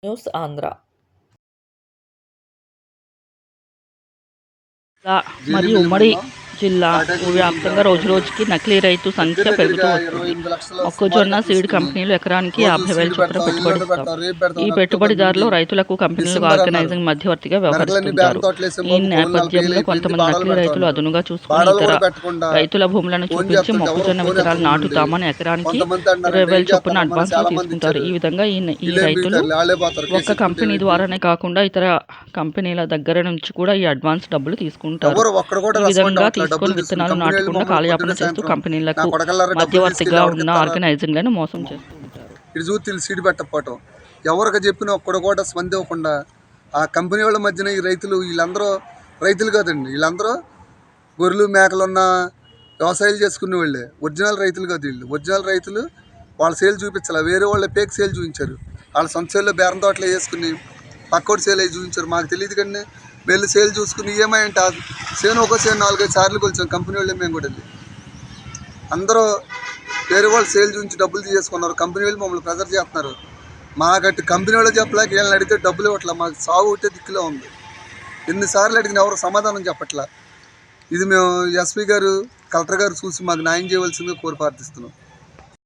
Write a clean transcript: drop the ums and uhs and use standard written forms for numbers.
News Andhra మరియు ఉమ్మడి జిల్లా వ్యాప్తంగా రోజురోజుకి నకిలీ రైతు సంఖ్య పెరుగుతూ వస్తుంది. మొక్కజొన్న సీడ్ కంపెనీలు ఎకరానికి 50,000 చొప్పున పెట్టుబడి ఇస్తాం. ఈ పెట్టుబడిదారులు రైతులకు కంపెనీలకు ఆర్గనైజింగ్ మధ్యవర్తిగా వ్యవహరిస్తుంటారు. ఈ నేపథ్యంలో కొంతమంది నకిలీ రైతులు అదునుగా చూసుకుని ఇతర రైతుల భూములను చూపించి మొక్కజొన్న విత్తనాలు నాటుతామని ఎకరానికి 20,000 చొప్పున అడ్వాన్స్లు తీసుకుంటారు. ఈ విధంగా ఈ రైతులు ఒక్క కంపెనీ ద్వారానే కాకుండా ఇతర కంపెనీల దగ్గర నుంచి కూడా ఈ అడ్వాన్స్ డబ్బులు తీసుకుంటారు. ఈ విధంగా తీసుకొని విత్తనాలు నాటకుండా కాలయాపన చేస్తూ కంపెనీలకు మధ్యవర్తిగా ఉన్న ఆర్గనైజింగ్లను మోసం చేస్తుంటారు. ఇది చూసి సీడ్ పెట్టకపోవటం, ఎవరికి చెప్పినా ఒక్కడు కూడా స్పంది ఇవ్వకుండా ఆ కంపెనీ వాళ్ళ మధ్యన ఈ వీళ్ళందరూ రైతులు కాదండి, వీళ్ళందరూ గొర్రెలు మేకలు ఉన్న వ్యవసాయాలు చేసుకునే వాళ్ళే. ఒరిజినల్ రైతులు కాదు వీళ్ళు. ఒరిజినల్ రైతులు వాళ్ళ సేల్ చూపించాలి, వేరే వాళ్ళ పేక్ సేల్ చూపించారు. వాళ్ళ సొంత సేల్లో బేరం తోటలు వేసుకుని పక్కోటి సేల్ అవి చూపించారు. మాకు తెలియదు కానీ వీళ్ళు సేల్ చూసుకుని ఏమంటే సేను ఒక సేను 4-5 సార్లు కొలిచాం కంపెనీ వాళ్ళు. మేము కూడా వెళ్ళి అందరూ వేరే వాళ్ళు సేల్ చూపించి డబ్బులు తీసుకున్నారు. కంపెనీ వాళ్ళు మమ్మల్ని ప్రెజర్ చేస్తున్నారు. మాకట్టి కంపెనీ వాళ్ళు చెప్పలేక వీళ్ళని అడిగితే డబ్బులు ఇవ్వట్లా. మాకు సాగు ఒకటే దిక్కులో ఉంది. ఎన్నిసార్లు అడిగిన ఎవరు సమాధానం చెప్పట్లా. ఇది మేము ఎస్పీ గారు, కలెక్టర్ గారు చూసి మాకు న్యాయం చేయవలసిందిగా కోరి ప్రార్థిస్తున్నాం.